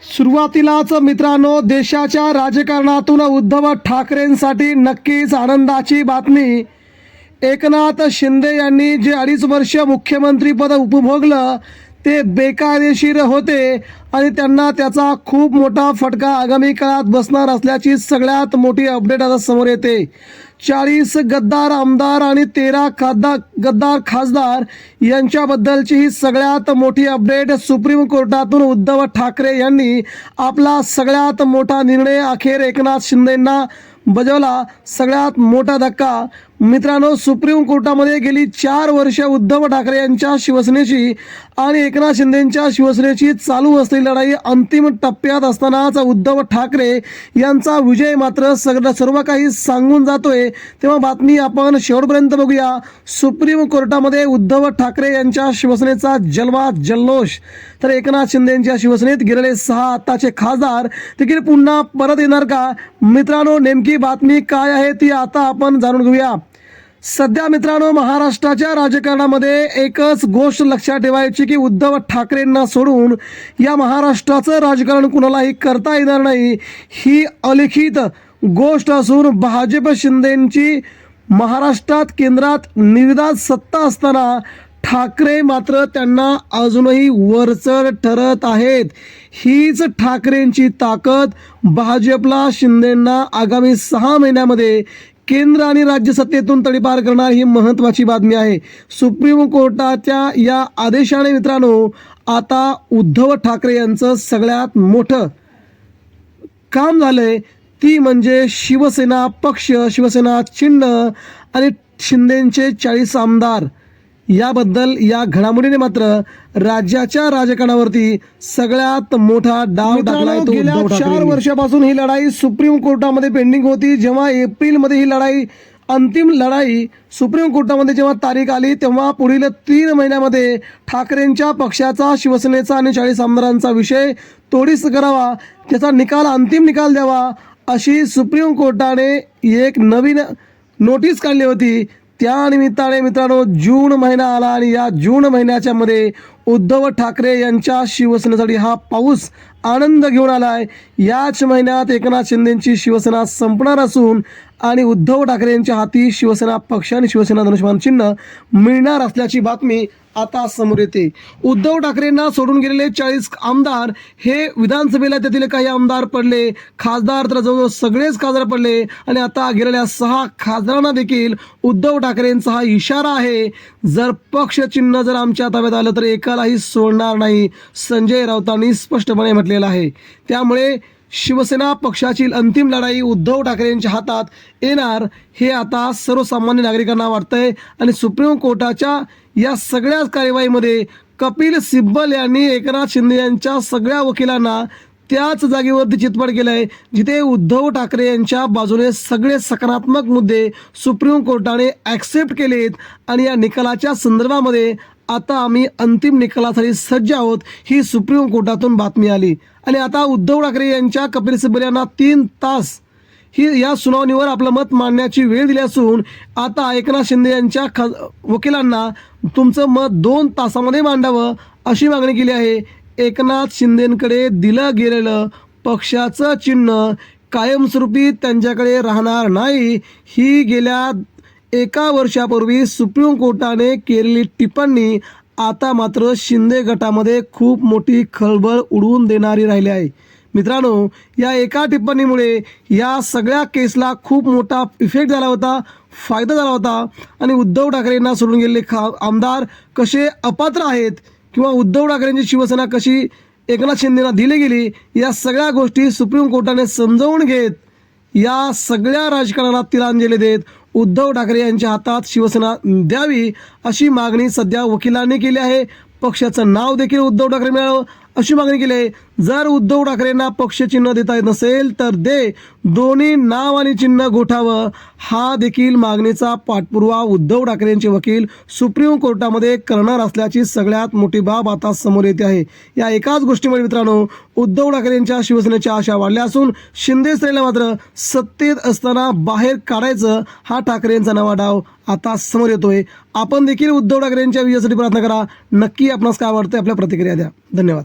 सुरुवातीलाच मित्रांनो, देशाच्या राजकारणातून उद्धव ठाकरेंसाठी नक्कीच आनंदाची बातमी. एकनाथ शिंदे यांनी जे 2.5 वर्ष मुख्यमंत्रीपद उपभोगलं ते बेकायदेशीर होते आणि त्यांना त्याचा खूप मोठा फटका आगामी काळात बसणार असल्याची सगळ्यात मोठी अपडेट आता समोर येते. 40 गद्दार आमदार आणि 13 गद्दार खासदार यांच्याबद्दलची ही सगळ्यात मोठी अपडेट. सुप्रीम कोर्टातून उद्धव ठाकरे यांनी आपला सगळ्यात मोठा निर्णय अखेर एकनाथ शिंदेंना बजावला. सगळ्यात मोठा धक्का मित्रांनो, सुप्रीम कोर्टामध्ये गेली 4 वर्ष उद्धव ठाकरे यांच्या शिवसेनेची आणि एकनाथ शिंदेंच्या शिवसेनेची चालू असलेली लढाई अंतिम टप्प्यात असतानाच उद्धव ठाकरे यांचा विजय मात्र सर्व काही सांगून जातोय. तेव्हा बातमी आपण शेवटपर्यंत बघूया. सुप्रीम कोर्टामध्ये उद्धव ठाकरे यांच्या शिवसेनेचा जलवा जल्लोष, तर एकनाथ शिंदेंच्या शिवसेनेत गेलेले 6 आताचे खासदार देखील पुन्हा परत येणार का? मित्रांनो, नेमकी बातमी काय आहे ती आता आपण जाणून घेऊया. सध्या मित्रांनो, महाराष्ट्राच्या राजकारणामध्ये एकच गोष्ट लक्षात ठेवायची की उद्धव ठाकरेंना सोडून या महाराष्ट्राचं राजकारण कुणालाही करता येणार नाही. ही अलिखित गोष्ट असून भाजप शिंदेंची महाराष्ट्रात केंद्रात निर्विवाद सत्ता असताना ठाकरे मात्र त्यांना अजूनही वरचढ ठरत आहेत. हीच ठाकरेंची ताकद भाजपला शिंदेंना आगामी 6 महिन्यामध्ये केंद्र आणि राज्य सत्तेतून तडीपार करणार ही महत्त्वाची बातमी आहे. सुप्रीम कोर्टाच्या या आदेशाने मित्रांनो आता उद्धव ठाकरे यांचं सगळ्यात मोठं काम झालंय, ती म्हणजे शिवसेना पक्ष, शिवसेना चिन्ह आणि शिंदेंचे 40 आमदार. याबद्दल या घडामोडीने मात्र राज्याच्या राजकारणावरती सगळ्यात मोठा डाव टाकलाय. गेल्या 4 वर्षापासून ही लढाई सुप्रीम कोर्टामध्ये पेंडिंग होती. जेव्हा एप्रिलमध्ये ही लढाई, अंतिम लढाई सुप्रीम कोर्टामध्ये जेव्हा तारीख आली, तेव्हा पुढील 3 महिन्यामध्ये ठाकरेंच्या पक्षाचा, शिवसेनेचा आणि 40 आमदारांचा विषय तोडीस करावा, त्याचा निकाल, अंतिम निकाल द्यावा, अशी सुप्रीम कोर्टाने एक नवीन नोटीस काढली होती. त्या निमित्ताने मित्रांनो जून महिना आला आणि या जून महिन्याच्या मध्ये उद्धव ठाकरे यांच्या शिवसेनेसाठी हा पाऊस आनंद घेऊन आलाय. याच महिन्यात एकनाथ शिंदेंची शिवसेना संपणार असून आणि उद्धव ठाकरे यांच्या हाती शिवसेना पक्ष आणि शिवसेना धनुष्यबाण चिन्ह मिळणार असल्याची बातमी आता समोर येते. उद्धव ठाकरेंना सोडून गेलेले 40 आमदार हे विधानसभेला त्यातील काही आमदार पडले, खासदार तर जवळजवळ सगळेच खासदार पडले आणि आता गेलेल्या 6 खासदारांना देखील उद्धव ठाकरेंचा हा इशारा आहे, जर पक्ष चिन्ह जर आमच्या ताब्यात आलं तर एकालाही सोडणार नाही, संजय राऊतांनी स्पष्टपणे म्हटलेलं आहे. त्यामुळे शिवसेना पक्षाची अंतिम लढाई उद्धव ठाकरेंच्या हातात येणार हे आता सर्वसामान्य नागरिकांना वाटतंय. आणि सुप्रीम कोर्टाच्या या सगळ्याच कार्यवाहीमध्ये कपिल सिब्बल यांनी एकनाथ शिंदे यांच्या सगळ्या वकिलांना त्याच जागेवरती चितपट केलं आहे जिथे उद्धव ठाकरे यांच्या बाजूने सगळे सकारात्मक मुद्दे सुप्रीम कोर्टाने ॲक्सेप्ट केलेत आणि या निकालाच्या संदर्भामध्ये आता आम्ही अंतिम निकालासाठी सज्ज आहोत, ही सुप्रीम कोर्टातून बातमी आली. आणि आता उद्धव ठाकरे यांच्या कपिल सिब्बल यांना 3 तास ही या सुनावणीवर आपलं मत मांडण्याची वेळ दिली असून आता एकनाथ शिंदे यांच्या वकिलांना तुमचं मत 2 तासामध्ये मांडावं अशी मागणी केली आहे. एकनाथ शिंदेंकडे दिलं गेलेलं पक्षाचं चिन्ह कायमस्वरूपी त्यांच्याकडे राहणार नाही, ही गेल्या 1 वर्षापूर्वी सुप्रीम कोर्टाने केलेली टिप्पणी आता मात्र शिंदे गटामध्ये खूप मोठी खळबळ उडवून देणारी राहिली आहे. मित्रांनो, या एका टिप्पणीमुळे या सगळ्या केसला खूप मोठा इफेक्ट झाला होता, फायदा झाला होता आणि उद्धव ठाकरेंना सोडून गेलेले आमदार कसे अपात्र आहेत किंवा उद्धव ठाकरेंची शिवसेना कशी एकनाथ शिंदेंना दिली गेली, या सगळ्या गोष्टी सुप्रीम कोर्टाने समजावून घेत या सगळ्या राजकारणाला तिलांजली देत उद्धव ठाकरे यांच्या हातात शिवसेना द्यावी अशी मागणी सध्या वकिलांनी केली आहे. पक्षाचं नाव देखील उद्धव ठाकरे मिळावं अशी मागणी केली आहे. जर उद्धव ठाकरेंना पक्ष चिन्ह देता येत नसेल तर दोन्ही नाव आणि चिन्ह गोठावं, हा देखील मागणीचा पाठपुरावा उद्धव ठाकरेंचे वकील सुप्रीम कोर्टामध्ये करणार असल्याची सगळ्यात मोठी बाब आता समोर येते आहे. या एकाच गोष्टीमुळे मित्रांनो उद्धव ठाकरेंच्या शिवसेनेच्या आशा वाढल्या असून शिंदे सेनेला मात्र सत्तेत असताना बाहेर काढायचं हा ठाकरेंचा नवा डाव आता समोर येतोय. आपण देखील उद्धव ठाकरेंच्या विजयासाठी प्रार्थना करा. नक्की आपणास काय वाटतंय आपल्या प्रतिक्रिया द्या. धन्यवाद.